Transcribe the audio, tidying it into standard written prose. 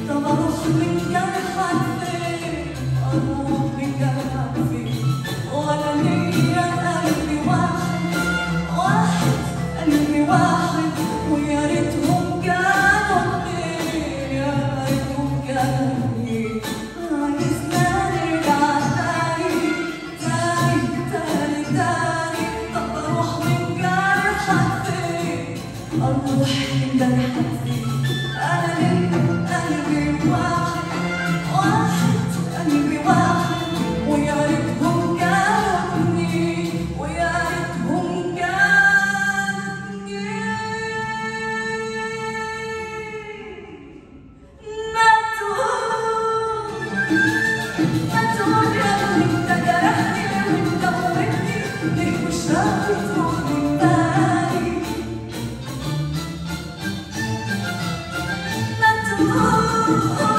طب اروح من جرحك فين؟ اروح من جرحك فين؟ وانا ليا قلبي واحد واحد، قلبي واحد، ويا ريتهم كانوا اتنين، يا ريتهم كانوا اتنين. عايزنا نرجع تاني تاني تاني تاني. طب اروح من جرحك فين؟ اروح من جرحك فين؟ انا ليا قلبي واحد واحد، قلبي واحد، ويا ريتهم كانوا اتنين، ويا ريتهم كانوا اتنين. ما تقول يا ابني انت جرحني وانت موتني، ليه مش راضي تروح من بالي؟ ما تقول